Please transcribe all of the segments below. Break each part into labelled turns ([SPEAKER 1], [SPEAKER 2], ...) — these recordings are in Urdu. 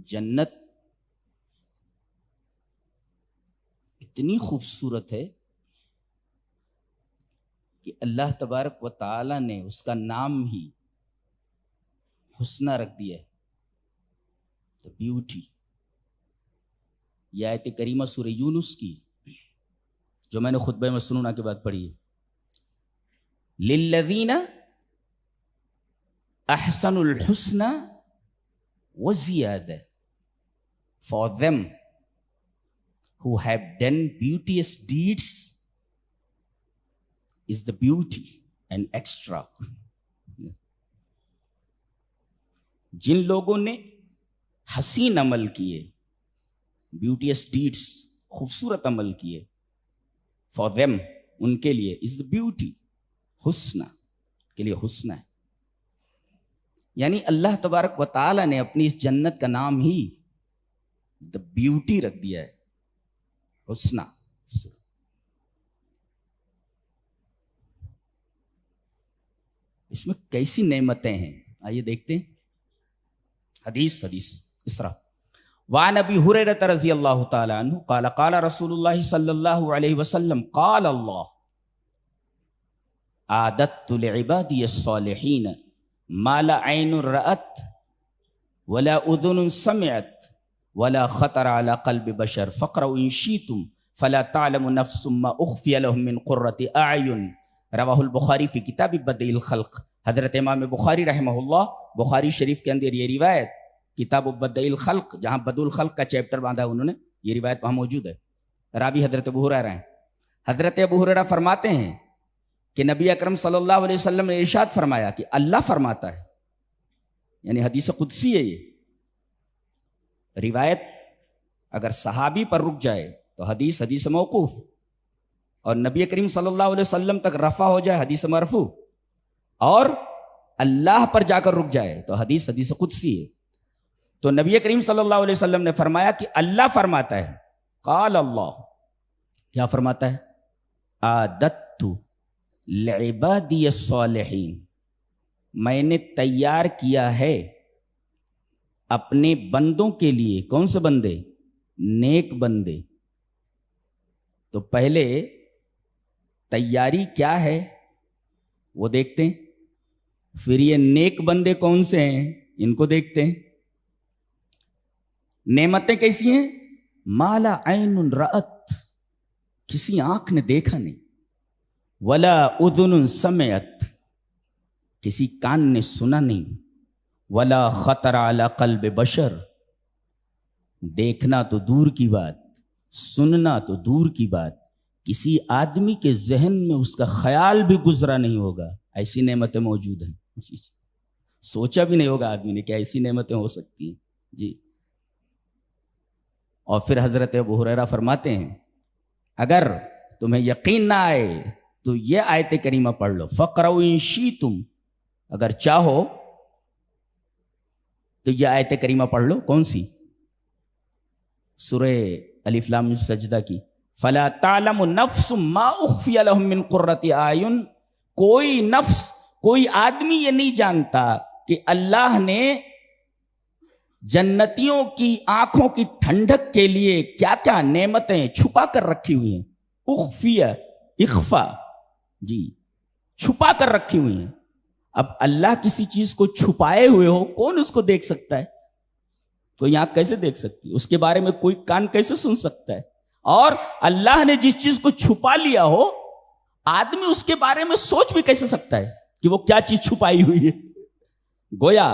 [SPEAKER 1] جنت اتنی خوبصورت ہے کہ اللہ تبارک و تعالی نے اس کا نام ہی حسنہ رکھ دیا ہے، the beauty۔ یہ آیت کریمہ سورہ یونس کی جو میں نے خطبہ مسنونہ کے بعد پڑھی ہے، للذین احسنوا الحسنى وزیادہ، for them who have done beauteous deeds is the beauty and extra۔ جن لوگوں نے حسین عمل کیے، بیوٹیس ڈیڈس، خوبصورت عمل کیے، فار them، ان کے لیے از دا بیوٹی، حسنہ کے لیے حسنہ ہے۔ یعنی اللہ تبارک و تعالی نے اپنی اس جنت کا نام ہی دا بیوٹی رکھ دیا ہے، حسنہ۔ اس میں کیسی نعمتیں ہیں، آئیے دیکھتے ہیں۔ حدیث اس طرح، وعن ابی ہریرہ رضی اللہ تعالی عنہ قال قال رسول اللہ صلی اللہ علیہ وسلم قال اللہ اعددت لعبادی الصالحین ما لا عین رأت ولا اذن سمعت ولا خطر على قلب بشر فاقرؤوا ان شئتم فلا تعلم نفس ما اخفی لهم من قرة اعین، رواہ البخاری فی کتاب بدء الخلق۔ حضرت امام بخاری رحمہ اللہ بخاری شریف کے اندر یہ روایت کتاب بدء الخلق، جہاں بدء الخلق کا چیپٹر باندھا ہے انہوں نے، یہ روایت وہاں موجود ہے۔ راوی حضرت ابو ہریرہ ہیں۔ حضرت ابو ہریرہ فرماتے ہیں کہ نبی اکرم صلی اللہ علیہ وسلم نے ارشاد فرمایا کہ اللہ فرماتا ہے، یعنی حدیث قدسی ہے یہ روایت۔ اگر صحابی پر رک جائے تو حدیث موقوف، اور نبی کریم صلی اللہ علیہ وسلم تک رفع ہو جائے حدیث مرفوع، اور اللہ پر جا کر رک جائے تو حدیث قدسی ہے۔ تو نبی کریم صلی اللہ علیہ وسلم نے فرمایا کہ اللہ فرماتا ہے، قال اللہ، کیا فرماتا ہے؟ اعددت لعبادی الصالحین، میں نے تیار کیا ہے اپنے بندوں کے لیے۔ کون سے بندے؟ نیک بندے۔ تو پہلے تیاری کیا ہے وہ دیکھتے ہیں، پھر یہ نیک بندے کون سے ہیں ان کو دیکھتے ہیں۔ نعمتیں کیسی ہیں؟ ما لا عین رأت، کسی آنکھ نے دیکھا نہیں، ولا اذن سمعت، کسی کان نے سنا نہیں، ولا خطر علی قلب بشر، دیکھنا تو دور کی بات، سننا تو دور کی بات، کسی آدمی کے ذہن میں اس کا خیال بھی گزرا نہیں ہوگا۔ ایسی نعمتیں موجود ہیں، سوچا بھی نہیں ہوگا آدمی نے کہ ایسی نعمتیں ہو سکتی ہیں جی۔ اور پھر حضرت ابو ہریرہ فرماتے ہیں اگر تمہیں یقین نہ آئے تو یہ آیت کریمہ پڑھ لو، فَاقْرَؤْا إِن شِئْتُمْ، اگر چاہو تو یہ آیت کریمہ پڑھ لو۔ کون سی؟ سورہ الف لام سجدہ کی، فَلَا تَعْلَمُ نَفْسٌ مَا أُخْفِيَ لَهُم مِّن قُرَّةِ أَعْيُنٍ، کوئی نفس، کوئی آدمی یہ نہیں جانتا کہ اللہ نے جنتیوں کی آنکھوں کی ٹھنڈک کے لیے کیا کیا نعمتیں چھپا کر رکھی ہوئی ہیں۔ اخفیہ، اخفا جی، چھپا کر رکھی ہوئی ہیں۔ اب اللہ کسی چیز کو چھپائے ہوئے ہو، کون اس کو دیکھ سکتا ہے؟ کوئی آنکھ کیسے دیکھ سکتی؟ اس کے بارے میں کوئی کان کیسے سن سکتا ہے؟ اور اللہ نے جس چیز کو چھپا لیا ہو، آدمی اس کے بارے میں سوچ بھی کیسے سکتا ہے کہ وہ کیا چیز چھپائی ہوئی ہے؟ گویا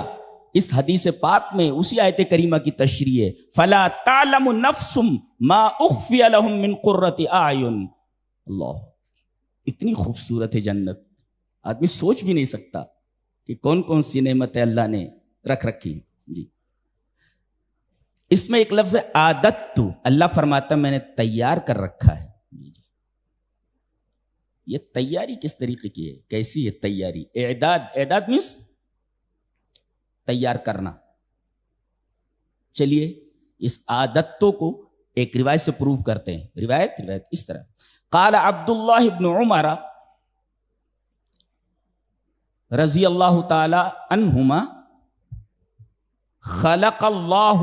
[SPEAKER 1] اس حدیث پاک میں اسی آیت کریمہ کی تشریح ہے، فَلَا تَعْلَمُ نَفْسٌ مَا أُخْفِيَ لَهُم مِّن قُرَّةِ أَعْيُنٍ۔ اللہ، اتنی خوبصورت ہے جنت، آدمی سوچ بھی نہیں سکتا کہ کون کون سی نعمتیں اللہ نے رکھ رکھی جی۔ اس میں ایک لفظ ہے عادت، اللہ فرماتا میں نے تیار کر رکھا ہے۔ یہ تیاری کس طریقے کی ہے؟ کیسی ہے تیاری؟ اعداد مینس تیار کرنا۔ چلیے اس عادتوں کو ایک روایت سے پروف کرتے ہیں۔ روایت اس طرح، قال عبداللہ بن عمر رضی اللہ تعالی عنہما، خلق اللہ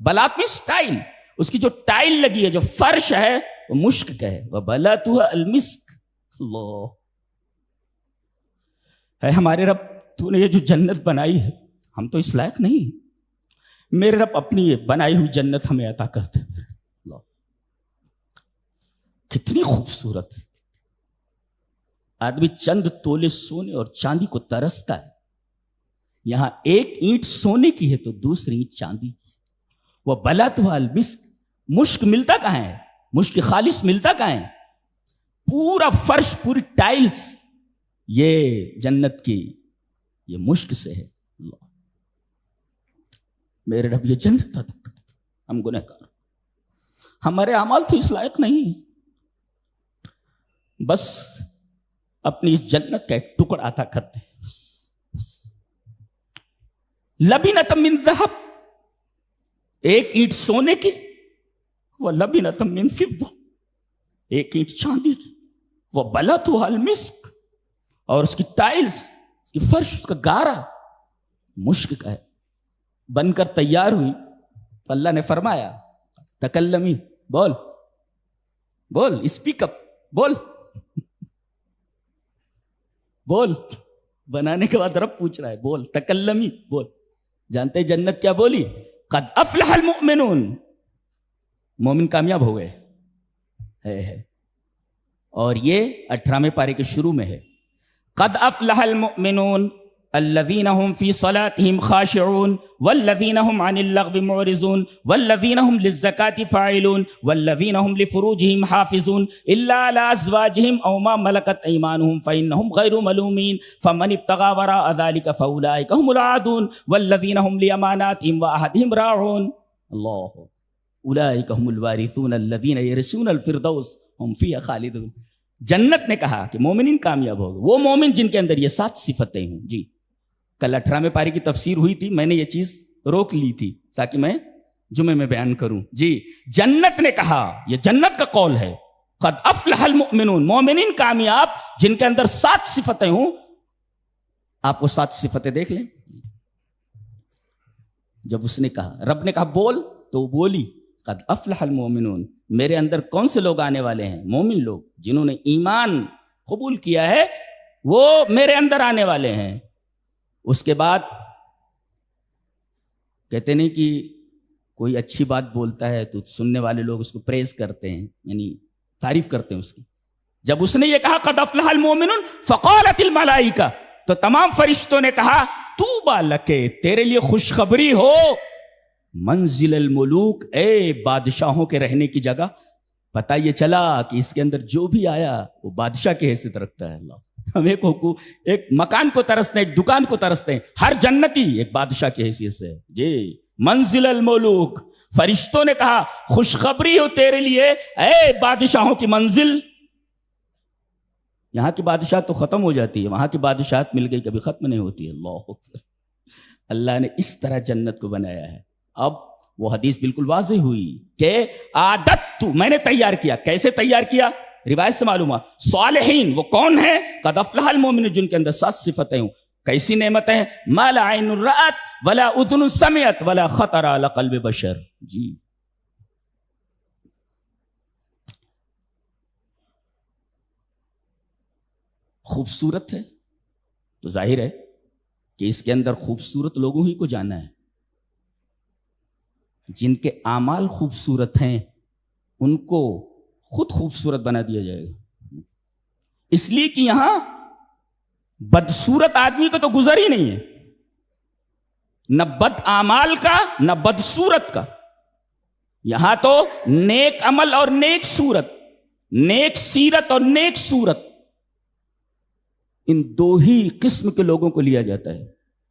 [SPEAKER 1] بلاط میں ٹائل، اس کی جو ٹائل لگی ہے، جو فرش ہے، وہ مشک کا ہے. وَبَلَاتُهَا الْمِسْكِ. اللہ ہے ہمارے رب، تو نے یہ جو جنت بنائی ہے، ہم تو اس لائق نہیں، میرے رب اپنی یہ بنائی ہوئی جنت ہمیں عطا کرتے. اللہ کتنی خوبصورت ہے. آدمی چند تولے سونے اور چاندی کو ترستا ہے، یہاں ایک اینٹ سونے کی ہے تو دوسری اینٹ چاندی کی. وہ بَلَاتُهَا الْمِسْكِ. مشک ملتا کہاں ہے؟ مشک خالص ملتا کہاں ہے؟ پورا فرش، پوری ٹائلز یہ جنت کی یہ مشک سے ہے. اللہ میرے رب یہ جنت عطا کرتے. ہم گنہگار، ہمارے اعمال تو اس لائق نہیں، بس اپنی اس جنت کا ایک ٹکڑا عطا کرتے. لبنۃ من ذہب، ایک اینٹ سونے کی، وہ لبنۃ من فضہ، ایک اینٹ چاندی کی. وہ بَلَاتُهَا الْمِسْكِ، اور اس کی ٹائلز، اس کی فرش، اس کا گارا مشک کا ہے. بن کر تیار ہوئی تو اللہ نے فرمایا تکلمی، بول بول، اسپیک اپ، بول بول. بنانے کے بعد رب پوچھ رہا ہے بول، تکلمی، بول. جانتے جنت کیا بولی؟ قد افلح المؤمنون، مومن کامیاب ہو گئے ہے. اور یہ 18ویں پارے کے شروع میں ہے. قد افلح المؤمنون الذين هم في صلاتهم خاشعون والذين هم عن اللغو معرضون والذين هم للزكاة فاعلون والذين هم لفروجهم حافظون إلا على أزواجهم أو ما ملكت أيمانهم فإنهم غير ملومين فمن ابتغى وراء ذلك فأولئك هم العادون والذين هم لأماناتهم وعهدهم راعون. الله أولئك هم الوارثون الذين يرثون الفردوس هم فيها خالدون. جنت نے کہا کہ مومنین کامیاب ہوگا، وہ مومن جن کے اندر یہ 7 صفتیں ہوں. جی کل 18ویں پارے کی تفسیر ہوئی تھی، میں نے یہ چیز روک لی تھی تاکہ میں جمعے میں بیان کروں. جی جنت نے کہا، یہ جنت کا قول ہے، قد افلح المؤمنون، مومنین کامیاب جن کے اندر 7 صفتیں ہوں. آپ وہ 7 صفتیں دیکھ لیں. جب اس نے کہا، رب نے کہا بول، تو وہ بولی قد افلح المؤمنون. میرے اندر کون سے لوگ آنے والے ہیں؟ مومن لوگ جنہوں نے ایمان قبول کیا ہے، وہ میرے اندر آنے والے ہیں. اس کے بعد کہتے نہیں کہ کوئی اچھی بات بولتا ہے تو سننے والے لوگ اس کو پریز کرتے ہیں، یعنی تعریف کرتے ہیں اس کی. جب اس نے یہ کہا قد افلح المؤمنون فقالت الملائکہ، تو تمام فرشتوں نے کہا طوبی لک، تیرے لیے خوشخبری ہو، منزل الملوک، اے بادشاہوں کے رہنے کی جگہ. پتہ یہ چلا کہ اس کے اندر جو بھی آیا وہ بادشاہ کی حیثیت رکھتا ہے. اللہ ہم ایک مکان کو ترستے ہیں، ایک دکان کو ترستے ہیں، ہر جنتی ایک بادشاہ کی حیثیت سے. جی منزل الملوک، فرشتوں نے کہا خوشخبری ہو تیرے لیے اے بادشاہوں کی منزل. یہاں کی بادشاہ تو ختم ہو جاتی ہے، وہاں کی بادشاہت مل گئی کبھی ختم نہیں ہوتی. اللہ اکبر. اللہ نے اس طرح جنت کو بنایا ہے. اب وہ حدیث بالکل واضح ہوئی کہ عادت میں نے تیار کیا. کیسے تیار کیا؟ روایت سے معلوم ہے. صالحین وہ کون ہیں؟ قد افلح المؤمنون، جن کے اندر 7 صفتیں ہوں. کیسی نعمتیں؟ ما لا عین رأت ولا اذن سمعت ولا خطر علی قلب بشر. جی خوبصورت ہے تو ظاہر ہے کہ اس کے اندر خوبصورت لوگوں ہی کو جانا ہے. جن کے اعمال خوبصورت ہیں ان کو خود خوبصورت بنا دیا جائے گا. اس لیے کہ یہاں بدصورت آدمی کو تو گزر ہی نہیں ہے، نہ بد اعمال کا نہ بدصورت کا. یہاں تو نیک عمل اور نیک صورت، نیک سیرت اور نیک صورت، ان 2 ہی قسم کے لوگوں کو لیا جاتا ہے.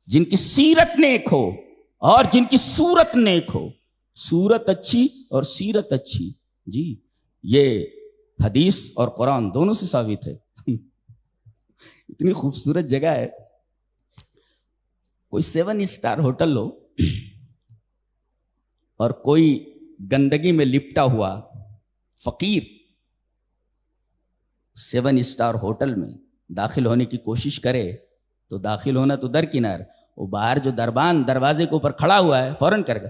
[SPEAKER 1] جن کی سیرت نیک ہو اور جن کی صورت نیک ہو. صورت اچھی اور سیرت اچھی. جی یہ حدیث اور قرآن دونوں سے ثابت ہے. اتنی خوبصورت جگہ ہے. کوئی 7 اسٹار ہوٹل ہو اور کوئی گندگی میں لپٹا ہوا فقیر 7 اسٹار ہوٹل میں داخل ہونے کی کوشش کرے تو داخل ہونا تو درکنار، وہ باہر جو دربان دروازے کے اوپر کھڑا ہوا ہے فوراً کرے گا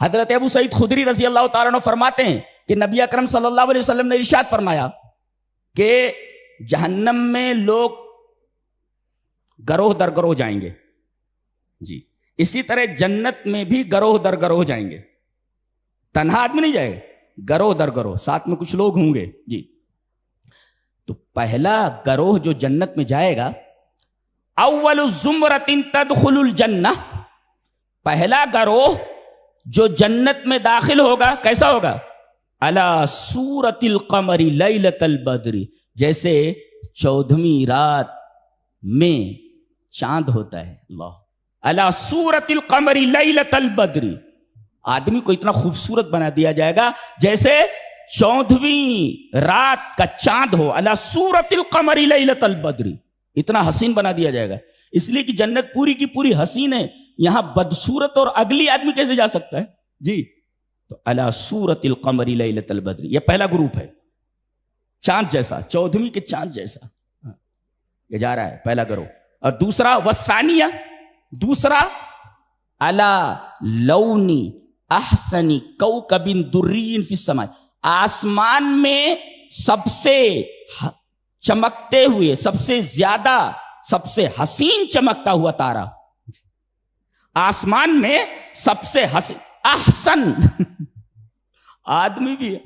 [SPEAKER 1] حضرت ابو سعید خدری رضی اللہ تعالیٰ عنہ فرماتے ہیں کہ نبی اکرم صلی اللہ علیہ وسلم نے ارشاد فرمایا کہ جہنم میں لوگ گروہ در گروہ جائیں گے جی، اسی طرح جنت میں بھی گروہ در گروہ جائیں گے، تنہا آدمی نہیں جائے گا، گروہ در گروہ ساتھ میں کچھ لوگ ہوں گے جی۔ تو پہلا گروہ جو جنت میں جائے گا، اول زمرۃ تدخل الجنہ، پہلا گروہ جو جنت میں داخل ہوگا کیسا ہوگا؟ علی صورت القمر لیلۃ البدر، جیسے 14ویں رات میں چاند ہوتا ہے، اللہ، علی صورت القمر لیلۃ البدر، آدمی کو اتنا خوبصورت بنا دیا جائے گا جیسے 14ویں رات کا چاند ہو، علی صورت القمر لیلۃ البدر، اتنا حسین بنا دیا جائے گا، اس لیے کہ جنت پوری کی پوری حسین ہے، یہاں بدصورت اور اگلی آدمی کیسے جا سکتا ہے جی؟ تو علی صورت القمر لیلۃ البدر، یہ پہلا گروپ ہے، چاند جیسا، 14ویں کے چاند جیسا یہ جا رہا ہے پہلا گروہ۔ اور دوسرا والثانیہ، دوسرا علی لون احسن کوکب دری فی السماء، آسمان میں سب سے چمکتے ہوئے، سب سے زیادہ، سب سے حسین چمکتا ہوا تارا، آسمان میں سب سے حسین، احسن آدمی بھی ہے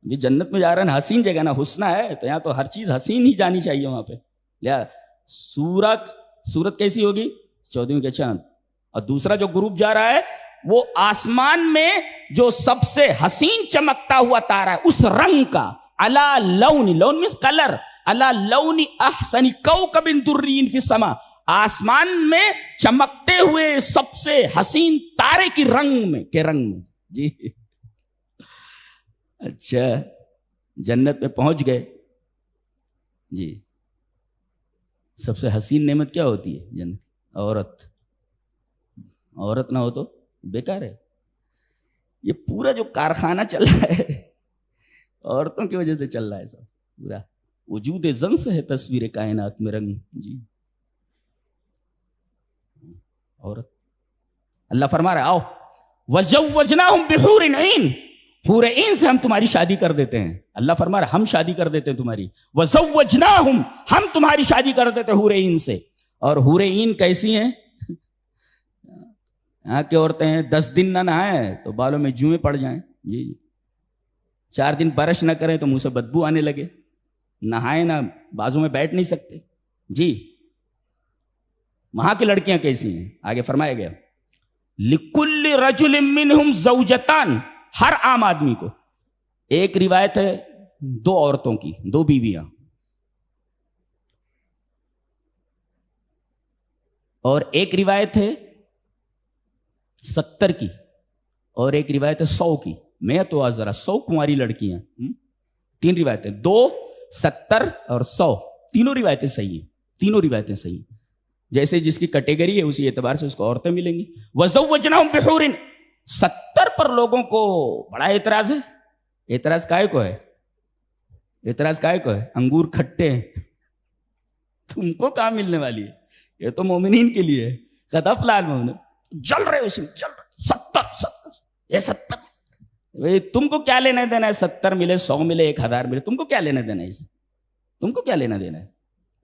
[SPEAKER 1] یہ جنت میں جا رہا ہے نا، حسین جگہ نا، حسنہ ہے تو یہاں تو ہر چیز حسین ہی جانی چاہیے وہاں پہ، لیا صورت کیسی ہوگی؟ 14ویں کے چاند۔ اور دوسرا جو گروپ جا رہا ہے وہ آسمان میں جو سب سے حسین چمکتا ہوا تارا ہے اس رنگ کا، علی لون، لون مینس کلر، علی لون احسن کوکب دری فی السماء، آسمان میں چمکتے ہوئے سب سے حسین تارے کی رنگ میں جی۔ اچھا جنت میں پہنچ گئے جی، سب سے حسین نعمت کیا ہوتی ہے جنت؟ عورت نہ ہو تو بیکار ہے، یہ پورا جو کارخانہ چل رہا ہے عورتوں کی وجہ سے چل رہا ہے، سب پورا وجود زن سے ہے تصویر کائنات میں رنگ جی، عورت۔ اللہ فرما رہا ہے آؤ وَزَوَّجْنَاهُمْ بِحُورٍ عِينٍ، حور عین سے ہم تمہاری شادی کر دیتے ہیں، اللہ فرما رہا ہے ہم شادی کر دیتے ہیں تمہاری، وَزَوَّجْنَاهُمْ، ہم تمہاری شادی کر دیتے ہیں حور عین سے۔ اور حور عین کیسی ہیں؟ یہاں کی عورتیں ہیں 10 دن نہ نہائیں تو بالوں میں جوئیں پڑ جائیں جی، 4 دن برش نہ کریں تو منہ سے بدبو آنے لگے، نہائیں نہ بازو میں بیٹھ نہیں سکتے جی۔ وہاں کی لڑکیاں کیسی ہیں؟ آگے فرمایا گیا لِكُلِّ رَجُلٍ مِّنْهُمْ زَوْجَتَانِ، ہر عام آدمی کو، ایک روایت ہے 2 عورتوں کی، 2 بیویاں، اور ایک روایت ہے 70 کی، اور ایک روایت ہے 100 کی، میں تو ذرا 100 کماری لڑکیاں، 3 روایتیں، 2، 70 اور 100، تینوں روایتیں صحیح ہیں، تینوں روایتیں صحیح ہیں، جیسے جس کی کیٹیگری ہے اسی اعتبار سے اس کو عورتیں ملیں گی۔ وَزَوَّجْنَاهُمْ بِحُورٍ، 70 پر لوگوں کو بڑا اعتراض ہے، اعتراض کائے کو ہے؟ اعتراض کائے کو ہے؟ انگور کھٹے ہیں، تم کو کہاں ملنے والی ہے، یہ تو مومنین کے لیے ہے، قد افلح المؤمنون، جل رہے اسی میں، چل رہے 70 یہ 70، تم کو کیا لینا دینا ہے؟ 70 ملے، 100 ملے، 1000 ملے، تم کو کیا لینا دینا ہے اس؟ تم کو کیا لینا دینا ہے؟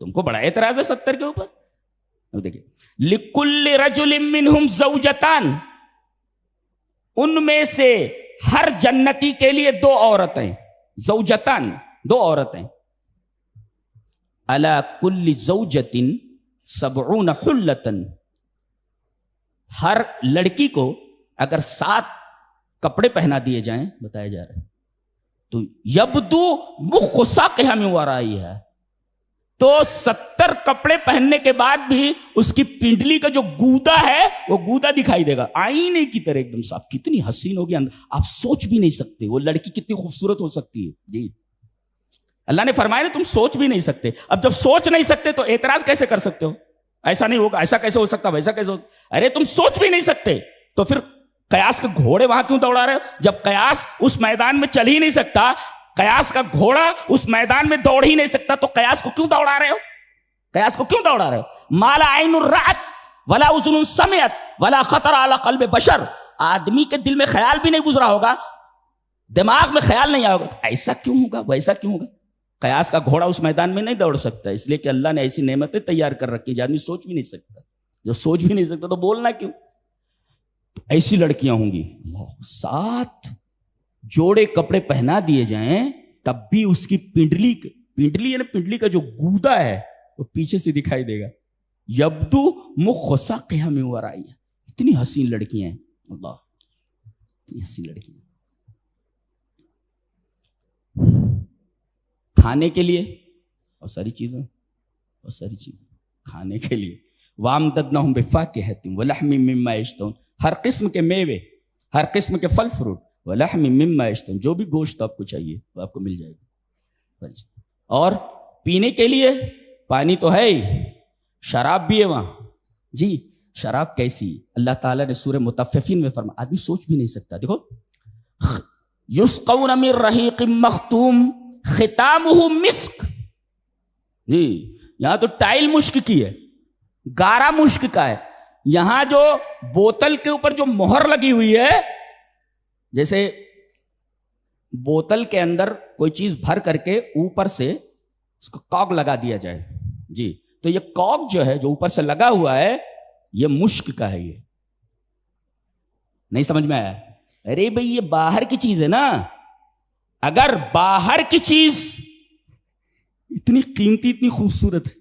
[SPEAKER 1] تم کو بڑا اعتراض ہے 70 کے اوپر۔ اب دیکھیں لِكُلِّ رَجُلٍ مِّنْهُمْ زَوْجَتَانِ، ان میں سے ہر جنتی کے لیے 2 عورتیں، زوجتان، 2 عورتیں، عَلَى كُلِّ زَوْجَةٍ 70 حُلَّةً، ہر لڑکی کو اگر 7 کپڑے پہنا دیے جائیں، بتایا جا رہا ہے، تو یبدو مخ ساقها من ورائها، تو 70 کپڑے پہننے کے بعد بھی اس کی پنڈلی کا جو گودا ہے وہ گودا دکھائی دے گا، آئینے کی طرح ایک دم صاف، کتنی حسین ہوگی اندر، آپ سوچ بھی نہیں سکتے وہ لڑکی کتنی خوبصورت ہو سکتی ہے جی۔ اللہ نے فرمایا نا تم سوچ بھی نہیں سکتے، اب جب سوچ نہیں سکتے تو اعتراض کیسے کر سکتے ہو؟ ایسا نہیں ہوگا، ایسا کیسے ہو سکتا، ویسا کیسے ہوگا؟ ارے تم سوچ بھی نہیں سکتے تو پھر قیاس کے گھوڑے وہاں کیوں دوڑا رہے ہو؟ جب قیاس اس میدان میں چل ہی نہیں سکتا، قیاس کا گھوڑا اس میدان میں دوڑ ہی نہیں سکتا، تو قیاس کو کیوں دوڑا رہے ہو؟ قیاس کو کیوں دوڑا رہے ہو؟ مالا عین رأت ولا اذن سمعت ولا خطر علی قلب بشر، آدمی کے دل میں خیال بھی نہیں گزرا ہوگا, دماغ میں خیال نہیں آیا ہوگا, ایسا کیوں ہوگا, ویسا کیوں ہوگا. قیاس کا گھوڑا اس میدان میں نہیں دوڑ سکتا, اس لیے کہ اللہ نے ایسی نعمتیں تیار کر رکھی جو آدمی سوچ بھی نہیں سکتا. جو سوچ بھی نہیں سکتا تو بولنا کیوں. ایسی لڑکیاں ہوں گی, 7 جوڑے کپڑے پہنا دیے جائیں تب بھی اس کی پنڈلی ہے نا, پنڈلی کا جو گودا ہے وہ پیچھے سے دکھائی دے گا. یبدو مخ ساقیہ من ورائی. اتنی حسین لڑکیاں ہیں, اللہ, اتنی حسین لڑکیاں. کھانے کے لیے اور ساری چیزیں کھانے کے لیے. وَأَمْدَدْنَاهُمْ بِفَاكِهَةٍ وَلَحْمٍ مِّمَّا يَشْتَهُونَ. ہر قسم کے میوے, ہر قسم کے پھل فروٹ, وَلَحْمٍ مِّمَّا يَشْتَهُونَ, جو بھی گوشت آپ کو چاہیے وہ آپ کو مل جائے گا. اور پینے کے لیے پانی تو ہے ہی, شراب بھی ہے وہاں. جی شراب کیسی, اللہ تعالیٰ نے سورہ مطففین میں فرمایا, آدمی سوچ بھی نہیں سکتا. دیکھو, یسقون من رحیق مختوم ختامہ مسک. جی یہاں تو ٹائل مشک کی ہے, گارا مشک کا ہے. یہاں جو بوتل کے اوپر جو مہر لگی ہوئی ہے, جیسے بوتل کے اندر کوئی چیز بھر کر کے اوپر سے اس کو کاک لگا دیا جائے, جی تو یہ کاک جو ہے جو اوپر سے لگا ہوا ہے یہ مشک کا ہے. یہ نہیں سمجھ میں آیا؟ ارے بھئی یہ باہر کی چیز ہے نا. اگر باہر کی چیز اتنی قیمتی, اتنی خوبصورت ہے,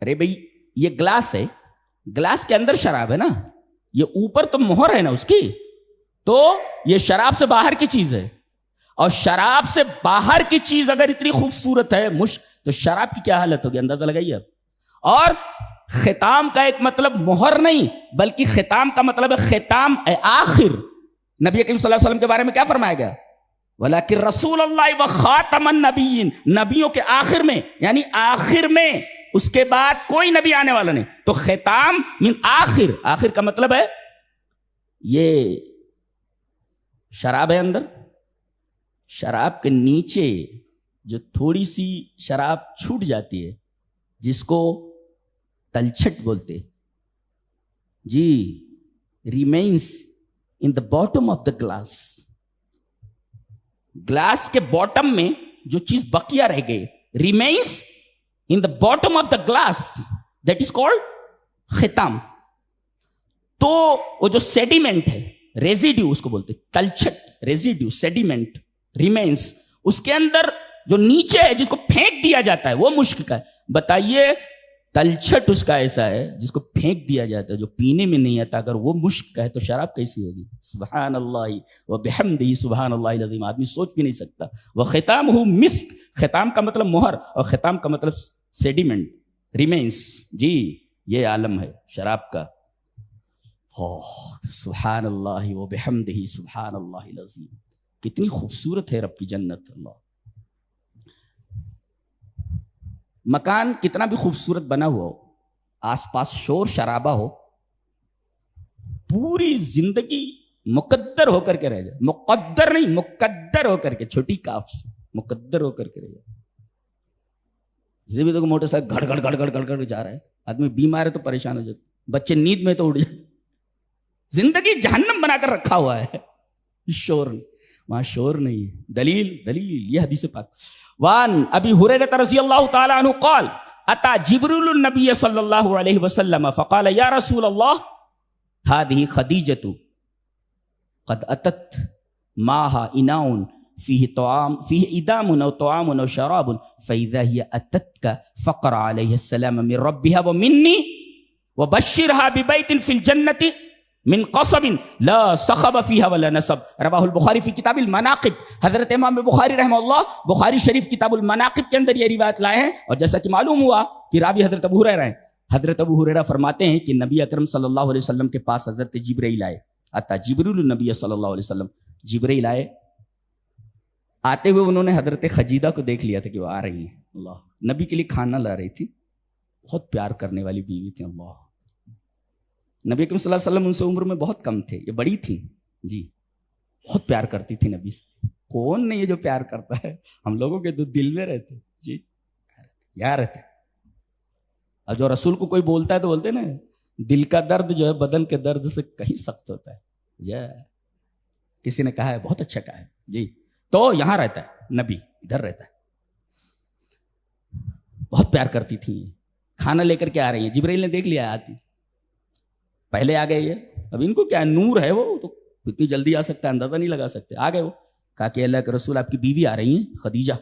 [SPEAKER 1] ارے بھئی یہ گلاس ہے, گلاس کے اندر شراب ہے نا, یہ اوپر تو مہر ہے نا اس کی, تو یہ شراب سے باہر کی چیز ہے. اور شراب سے باہر کی چیز اگر اتنی خوبصورت ہے مشک, تو شراب کی کیا حالت ہوگی, اندازہ لگائیے آپ. اور ختام کا ایک مطلب مہر نہیں, بلکہ ختام کا مطلب ہے ختام آخر. نبی کریم صلی اللہ علیہ وسلم کے بارے میں کیا فرمایا گیا, ولیکن رسول اللہ و خاتم النبیین, نبیوں کے آخر میں, یعنی آخر میں, اس کے بعد کوئی نبی آنے والا نہیں. تو ختام من آخر, آخر کا مطلب ہے یہ شراب ہے اندر, شراب کے نیچے جو تھوڑی سی شراب چھوٹ جاتی ہے جس کو تلچھٹ بولتے, جی, remains in the bottom of the glass. Glass کے باٹم میں جو چیز بقیہ رہ گئی, remains in the bottom of the glass, that is called ختام. تو وہ جو سیڈیمنٹ ہے, ریزیڈیو اس کو بولتے, تلچھٹ, ریزیڈیو, سیڈیمنٹ, ریمینس, اس کے اندر جو نیچے ہے جس کو پھینک دیا جاتا ہے وہ مشک کا ہے. بتائیے تلچھٹ اس کا ایسا ہے جس کو پھینک دیا جاتا ہے, جو پینے میں نہیں آتا, اگر وہ مشک کا ہے تو شراب کیسی ہوگی. سبحان اللہ و بحمدہ سبحان اللہ العظیم. آدمی سوچ بھی نہیں سکتا. وہ ختام ہو مسک, ختام کا مطلب مہر, اور ختام کا مطلب سیڈیمنٹ, ریمینس. جی یہ عالم ہے شراب کا. سبحان اللہ و بحمدہ سبحان اللہ العظیم. کتنی خوبصورت ہے رب کی جنت. اللہ, مکان کتنا بھی خوبصورت بنا ہوا ہو, آس پاس شور شرابہ ہو, پوری زندگی مقدر ہو کر کے رہ جائے. مقدر نہیں, مقدر ہو کر کے, چھوٹی کاف سے, مقدر ہو کر کے رہ جائے. جسے بھی تو موٹر سائیکل گھڑ گھڑ گھڑ گھڑ گھڑ گھڑ جا رہا ہے, آدمی بیمار ہے تو پریشان ہو جاتے, بچے نیند میں تو اٹھ جاتے. زندگی جہنم بنا کر رکھا ہوا ہے. شور نہیں, وہاں شور نہیں ہے. دلیل یہ حدیث پاک. وان ابی ہریرہ رضی اللہ تعالی عنہ قال اتا جبریل النبی صلی اللہ علیہ وسلم فقال یا رسول اللہ هذه خدیجۃ قد اتت معها اناء فيه ادام او طعام او شراب فاذا هي اتتك فقر عليه السلام من ربها ومني وبشرها ببيت في الجنة من قصب لا صخب فيها ولا نصب. رواہ البخاری فی کتاب المناقب. حضرت امام بخاری رحمہ اللہ بخاری شریف کتاب المناقب کے اندر یہ روایت لائے ہیں. اور جیسا کہ معلوم ہوا کہ راوی حضرت ابو ہریرہ ہیں. حضرت ابو ہریرہ فرماتے ہیں کہ نبی اکرم صلی اللہ علیہ وسلم کے پاس حضرت جبرائیل آئے. اتا جبریل النبی صلی اللہ علیہ وسلم, جبرائیل آئے. آتے ہوئے انہوں نے حضرت خدیجہ کو دیکھ لیا تھا کہ وہ آ رہی ہیں. اللہ, نبی کے لیے کھانا لا رہی تھی. بہت پیار کرنے والی بیوی تھی. اللہ, نبی اکرم صلی اللہ علیہ وسلم ان سے عمر میں بہت کم تھے, یہ بڑی تھیں. جی بہت پیار کرتی تھی نبی سے. کون نہیں یہ جو پیار کرتا ہے, ہم لوگوں کے تو دل میں رہتے. جی یار رہتے. اور جو رسول کو کوئی بولتا ہے تو بولتے نا دل کا درد جو ہے بدن کے درد سے کہیں سخت ہوتا ہے. جی کسی نے کہا ہے, بہت اچھا کہا ہے جی. تو یہاں رہتا ہے نبی, ادھر رہتا ہے. بہت پیار کرتی تھی, کھانا لے کر کے آ رہی ہیں, جبرائیل نے دیکھ لیا آتی, پہلے آ گئے یہ. اب ان کو کیا نور ہے, وہ تو اتنی جلدی آ سکتا ہے, اندازہ نہیں لگا سکتے. آ گئے وہ, کہا کہ اللہ کے رسول آپ کی بیوی آ رہی ہیں خدیجہ,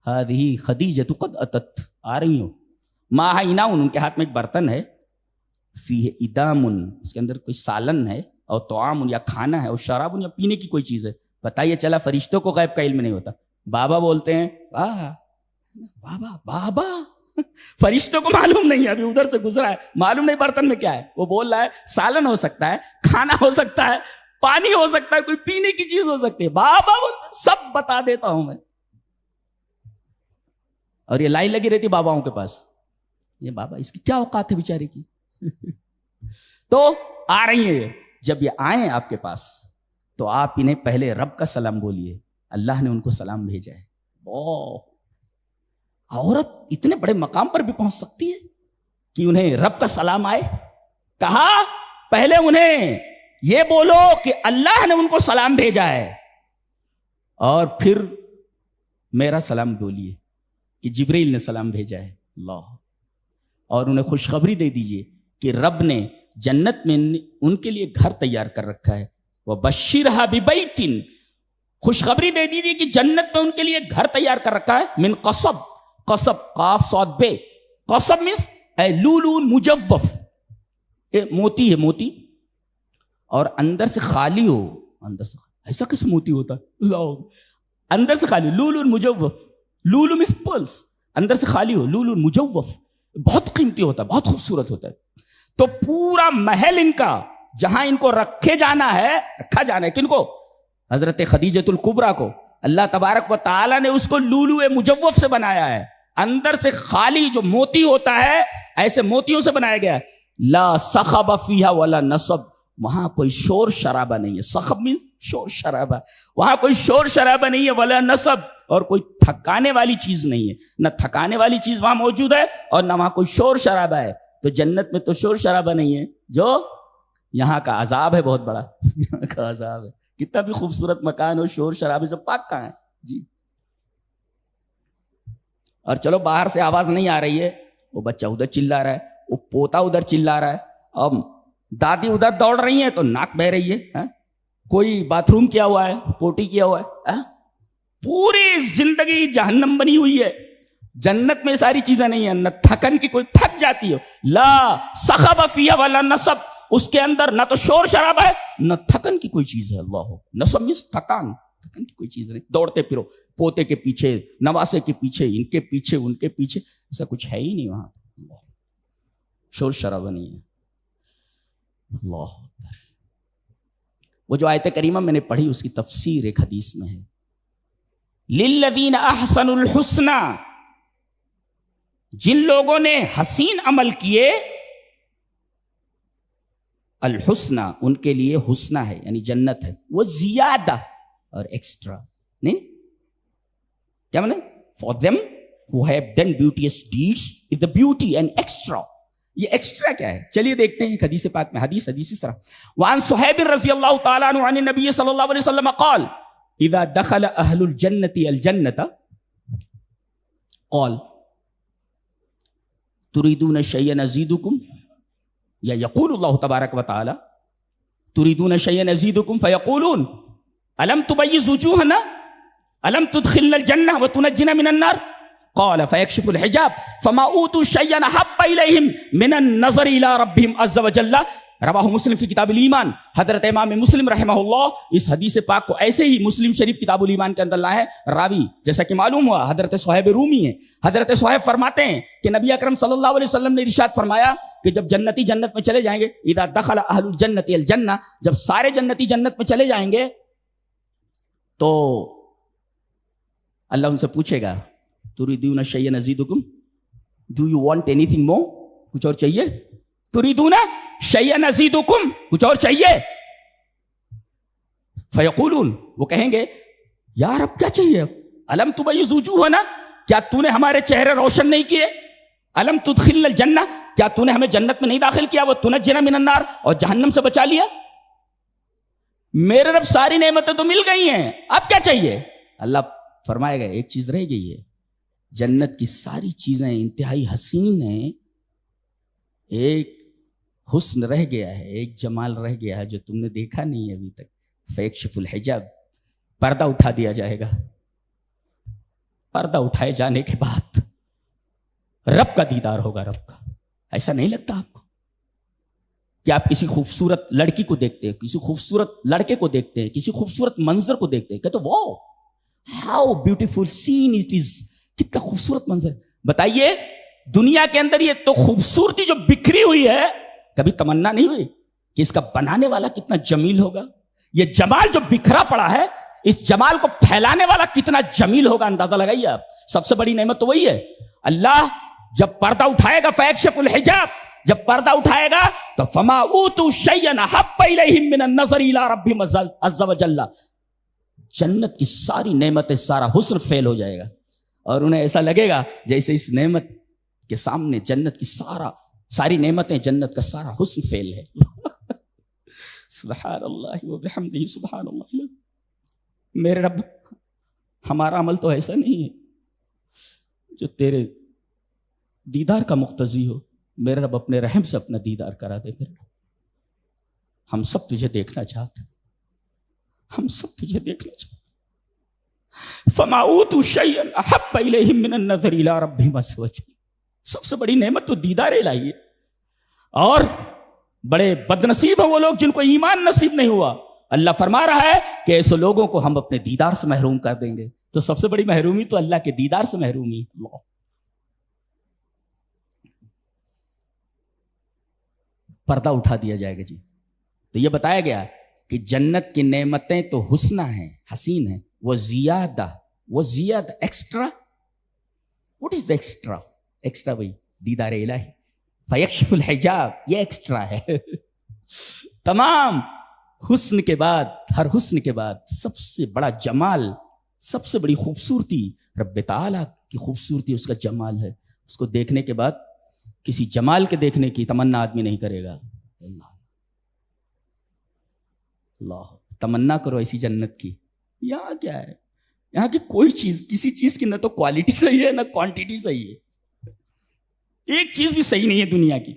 [SPEAKER 1] ہذہ خدیجہ قد اتت, آ رہی ہوں. ماہ اناؤن, ان کے ہاتھ میں ایک برتن ہے, فیہ ادام, اس کے اندر کوئی سالن ہے, اور طعام یا کھانا ہے, اور شراب یا پینے کی کوئی چیز ہے. پتہ یہ چلا فرشتوں کو غیب کا علم نہیں ہوتا. بابا بولتے ہیں بابا بابا, فرشتوں کو معلوم نہیں ہے, ابھی ادھر سے گزرا ہے, معلوم نہیں برتن میں کیا ہے. وہ بول رہا ہے سالن ہو سکتا ہے, کھانا ہو سکتا ہے, پانی ہو سکتا ہے, کوئی پینے کی چیز ہو سکتی ہے. بابا سب بتا دیتا ہوں میں. اور یہ لائن لگی رہتی باباؤں کے پاس, یہ بابا اس کی کیا اوقات ہے بیچارے کی. تو آ رہی ہیں یہ. جب یہ آئیں آپ کے پاس تو آپ انہیں پہلے رب کا سلام بولیے, اللہ نے ان کو سلام بھیجا ہے. عورت اتنے بڑے مقام پر بھی پہنچ سکتی ہے کہ انہیں رب کا سلام آئے. کہا پہلے انہیں یہ بولو کہ اللہ نے ان کو سلام بھیجا ہے, اور پھر میرا سلام بولیے کہ جبرائیل نے سلام بھیجا ہے. اللہ, اور انہیں خوشخبری دے دیجئے کہ رب نے جنت میں ان کے لیے گھر تیار کر رکھا ہے. وَبَشِّرْهَا بِبَيْتٍ, خوشخبری دے دیجئے کہ جنت میں ان کے لیے گھر تیار کر رکھا ہے. من قصب, قصب قاف صاد بے, قصب مینس لولون مجوف, موتی ہے, موتی, اور اندر سے خالی ہو. اندر سے ایسا کیسے موتی ہوتا ہے, اندر سے خالی, لولون مجوف, لولو مینس پلس, اندر سے خالی ہو, لولون مجوف, بہت قیمتی ہوتا ہے, بہت خوبصورت ہوتا ہے. تو پورا محل ان کا جہاں ان کو رکھا جانا ہے کن کو, حضرت خدیجۃ الکبریٰ کو. اللہ تبارک و تعالیٰ نے اس کو لولو مجوف سے بنایا ہے, اندر سے خالی, جو موتی ہوتا ہے ایسے موتیوں سے بنایا گیا ہے. لا صخب فیہا ولا نصب, وہاں کوئی شور شرابہ نہیں ہے. صخب مینس شور شرابہ, وہاں کوئی شور شرابہ نہیں ہے. ولا نصب, اور کوئی تھکانے والی چیز نہیں ہے, نہ تھکانے والی چیز وہاں موجود ہے اور نہ وہاں کوئی شور شرابہ ہے. تو جنت میں تو شور شرابہ نہیں ہے, جو یہاں کا عذاب ہے بہت بڑا. یہاں کا عذاب ہے, کتنا بھی خوبصورت مکان ہو, شور شرابے سے پاک کہاں ہے جی. اور چلو باہر سے آواز نہیں آ رہی ہے, وہ بچہ ادھر چلا رہا ہے, وہ پوتا ادھر چلا رہا ہے, اب دادی ادھر دوڑ رہی ہیں تو ناک بہ رہی ہے, کوئی باتھ روم کیا ہوا ہے, پوٹی کیا ہوا ہے. پوری زندگی جہنم بنی ہوئی ہے. جنت میں ساری چیزیں نہیں ہیں, نہ تھکن کی, کوئی تھک جاتی ہو. لا صخب فیہا ولا نصب, اس کے اندر نہ تو شور شرابہ ہے نہ تھکن کی کوئی چیز ہے. اللہ, نصب مینس تھکن کی کوئی چیز نہیں. دوڑتے پھرو پوتے کے پیچھے, نواسے کے پیچھے, ان کے پیچھے, ان کے پیچھے, ایسا کچھ ہے ہی نہیں وہاں. شور شرابہ نہیں ہے. اللہ, وہ جو آیت کریمہ میں نے پڑھی اس کی تفسیر ایک حدیث میں ہے, للذین احسنوا الحسنی, جن لوگوں نے حسین عمل کیے, الحسنہ ان کے لیے حسنہ ہے یعنی جنت ہے, وہ زیادہ اور ایکسٹرا نہیں, کیا مطلب, for them who have done beauteous deeds is the beauty and extra. یہ ایکسٹرا کیا ہے, چلیے دیکھتے ہیں حدیث پاک میں. حدیث اس طرح, وعن صہیب رضی اللہ تعالیٰ عنہ عن النبی صلی اللہ علیہ وسلم قال اذا دخل اہل الجنت الجنت قال تريدون شيئا ازيدكم, یا یقول اللہ تبارک و تعالی تريدون شيئا ازيدكم فيقولون الم تبيض وجوهنا الم تدخلنا الجنة وتنجنا من النار قال فيكشف الحجاب فما اوتوا شيئا احب اليهم من النظر الى ربهم عز وجل. رواہ مسلم فی کتاب الایمان. حضرت امام مسلم رحمہ اللہ اس حدیث پاک کو ایسے ہی مسلم شریف کتاب الایمان کے اندر لائے ہیں. راوی جیسا کہ معلوم ہوا حضرت صہیب رومی ہیں. حضرت صہیب فرماتے ہیں کہ نبی اکرم صلی اللہ علیہ وسلم نے ارشاد فرمایا کہ جب جنتی جنت میں چلے جائیں گے, اذا دخل اہل الجنت الجنہ, جب سارے جنتی جنت میں چلے جائیں گے تو اللہ ان سے پوچھے گا تريدون شيئا ازيدكم, do you want anything more, کچھ اور چاہیے, تريدون شيئا ازيدكم, کچھ اور چاہیے. فیقولون, وہ کہیں گے یا رب کیا چاہیے, الم تبيض وجوهنا, کیا تو نے ہمارے چہرے روشن نہیں کیے, الم تدخلنا الجنہ, کیا تو نے ہمیں جنت میں نہیں داخل کیا؟ وہ تنجنا من النار، اور جہنم سے بچا لیا؟ میرے رب ساری نعمتیں تو مل گئی ہیں، اب کیا چاہیے؟ اللہ فرمائے گا ایک چیز رہ گئی ہے، جنت کی ساری چیزیں انتہائی حسین ہیں، ایک حسن رہ گیا ہے، ایک جمال رہ گیا ہے جو تم نے دیکھا نہیں ہے ابھی تک۔ فیکشف الحجاب، پردہ اٹھا دیا جائے گا۔ پردہ اٹھائے جانے کے بعد رب کا دیدار ہوگا، رب کا۔ ایسا نہیں لگتا آپ کو کہ آپ کسی خوبصورت لڑکی کو دیکھتے ہیں، کسی خوبصورت لڑکے کو دیکھتے ہیں، کسی خوبصورت منظر کو دیکھتے ہیں، کہتے ہیں wow how beautiful scene it is, کتنا خوبصورت منظر۔ بتائیے دنیا کے اندر یہ تو خوبصورتی جو بکھری ہوئی ہے، کبھی تمنا نہیں ہوئی کہ اس کا بنانے والا کتنا جمیل ہوگا؟ یہ جمال جو بکھرا پڑا ہے، اس جمال کو پھیلانے والا کتنا جمیل ہوگا، اندازہ لگائیے آپ۔ سب سے بڑی نعمت تو وہی ہے۔ اللہ جب پردہ اٹھائے گا، فیکشف الحجاب، جب پردہ اٹھائے گا تو فما اوتوا شیئا احب الیہم من النظر الی ربہم عز وجل، جنت کی ساری نعمتیں، سارا حسن فیل ہو جائے گا، اور انہیں ایسا لگے گا جیسے اس نعمت کے سامنے جنت کی ساری نعمتیں، جنت کا سارا حسن فیل ہے۔ سبحان اللہ وبحمدہ، سبحان اللہ۔ میرے رب ہمارا عمل تو ایسا نہیں ہے جو تیرے دیدار کا مقتضی ہو، میرے رب اپنے رحم سے اپنا دیدار کرا دے۔ میرے رب ہم سب تجھے دیکھنا چاہتے ہیں، ہم سب تجھے دیکھنا چاہتے ہیں۔ فما اوتوا شیئا احب الیہم من النظر الی ربہم عز وجل، سب سے بڑی نعمت تو دیدار الہی ہے، اور بڑے بد نصیب ہیں وہ لوگ جن کو ایمان نصیب نہیں ہوا۔ اللہ فرما رہا ہے کہ ایسے لوگوں کو ہم اپنے دیدار سے محروم کر دیں گے۔ تو سب سے بڑی محرومی تو اللہ کے دیدار سے محرومی۔ اللہ، پردہ اٹھا دیا جائے گا جی۔ تو یہ بتایا گیا کہ جنت کی نعمتیں تو حسنہ ہیں، حسین ہیں، وہ زیادہ extra. What is the extra? Extra وہی دیدار الہی، فیکشف الحجاب، یہ ایکسٹرا ہے۔ تمام حسن کے بعد، ہر حسن کے بعد سب سے بڑا جمال، سب سے بڑی خوبصورتی رب تعالیٰ کی خوبصورتی، اس کا جمال ہے۔ اس کو دیکھنے کے بعد کسی جمال کے دیکھنے کی تمنا آدمی نہیں کرے گا۔ اللہ اللہ، تمنا کرو ایسی جنت کی۔ یہاں کیا ہے؟ یہاں کی کوئی چیز، کسی چیز کی نہ تو کوالٹی صحیح ہے نہ کوانٹیٹی صحیح ہے، ایک چیز بھی صحیح نہیں ہے دنیا کی۔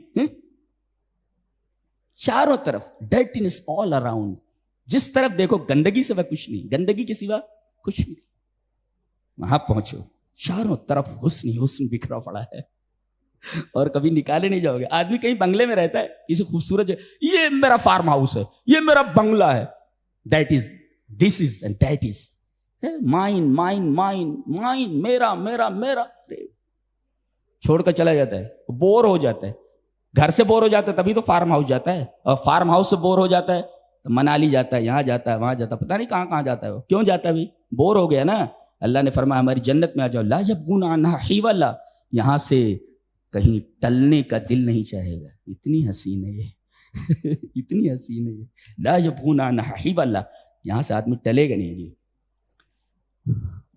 [SPEAKER 1] چاروں طرف ڈرٹینس آل اراؤنڈ، جس طرف دیکھو گندگی سوا کچھ نہیں، گندگی کے سوا کچھ نہیں۔ وہاں پہنچو، چاروں طرف حسن ہی حسن بکھرا پڑا ہے، اور کبھی نکالے نہیں جاؤ گے۔ آدمی کہیں بنگلے میں رہتا ہے، کسی خوبصورت جگہ، یہ میرا فارم ہاؤس ہے، یہ میرا بنگلہ ہے، that is, this is and that is mine mine mine mine, میرا میرا میرا، چھوڑ کر چلا جاتا ہے، بور ہو جاتا ہے۔ گھر سے بور ہو جاتا ہے تبھی تو فارم ہاؤس جاتا ہے، اور فارم ہاؤس سے بور ہو جاتا ہے تو منالی جاتا ہے، یہاں جاتا ہے، وہاں جاتا ہے، پتہ نہیں کہاں کہاں جاتا ہے وہ۔ کیوں جاتا ہے بھائی؟ بور ہو گیا نا۔ اللہ نے فرمایا ہماری جنت میں آ جاؤ، لا یبغون عنہا حولا، یہاں سے کہیں ٹلنے کا دل نہیں چاہے گا۔ اتنی حسین ہے یہ، اتنی حسین ہے یہ، لا یبغون عنہا حولا، یہاں سے آدمی ٹلے گا نہیں جی۔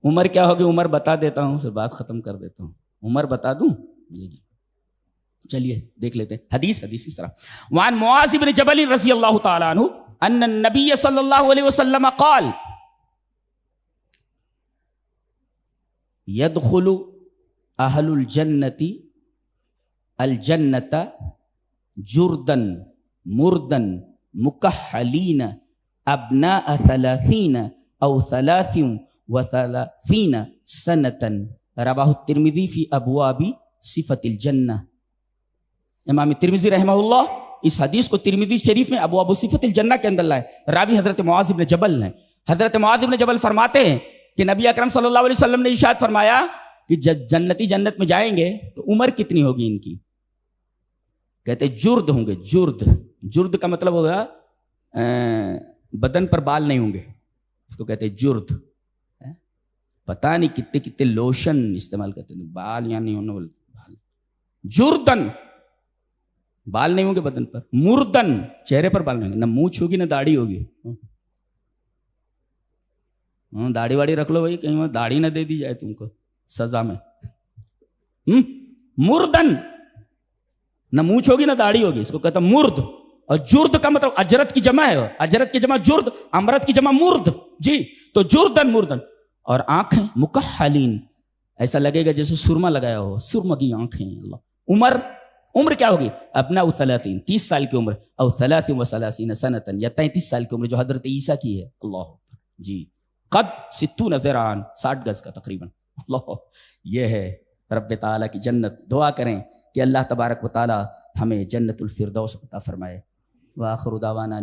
[SPEAKER 1] عمر کیا ہوگی؟ عمر بتا دیتا ہوں، پھر بات ختم کر دیتا ہوں۔ عمر بتا دوں جی؟ چلیے دیکھ لیتے ہیں حدیث اس طرح۔ وعن معاذ بن جبل رضی اللہ تعالی عنہ ان النبی صلی اللہ علیہ وسلم قال يدخل اہل الجنت الجنت جردن مردن مکحلین ابناء 30 او 33 سنة، رواہ الترمذی فی ابواب صفت الجنہ۔ امام ترمذی رحمہ اللہ اس حدیث کو ترمذی شریف میں ابواب صفت الجنہ کے اندر لائے۔ راوی حضرت معاذ بن جبل ہیں۔ حضرت معاذ بن جبل فرماتے ہیں کہ نبی اکرم صلی اللہ علیہ وسلم نے ارشاد فرمایا کہ جب جنتی جنت میں جائیں گے تو عمر کتنی ہوگی ان کی؟ کہتے جرد ہوں گے، جرد کا مطلب ہوگا بدن پر بال نہیں ہوں گے، اس کو کہتے جرد۔ پتہ نہیں کتنے کتنے لوشن استعمال کرتے ہیں، بال یا نہیں ہونے والے بال۔ جردن، بال نہیں ہوں گے بدن پر۔ مردن، چہرے پر بال نہیں ہوں گے، نہ مونچھ ہوگی نہ داڑھی ہوگی۔ داڑھی واڑی رکھ لو بھائی، کہیں وہ داڑھی نہ دے دی جائے تم کو سزا میں۔ مردن، نہ مونچھ ہوگی نہ داڑھی ہوگی، اس کو کہتا مرد. اور جرد کا مطلب اجرت کی جمع ہے، اجرت کی جمع جرد، امرت کی جمع مرد. جی تو جردن مردن. اور آنکھیں مکحلین، ایسا لگے گا جیسے سرما لگایا ہو، سرما کی آنکھیں. اللہ. عمر کیا ہوگی؟ ابناء 30، 30 سال کی عمر، او 33 سنتن، یا 33 سال کی عمر جو حضرت عیسیٰ کی ہے. اللہ. جی قد 60 ذراعن، 60 گز کا تقریباً. اللہ. یہ ہے رب تعالیٰ کی جنت. دعا کریں کہ اللہ تبارک و تعالیٰ ہمیں جنت الفردوس عطا فرمائے. وآخر دعوانا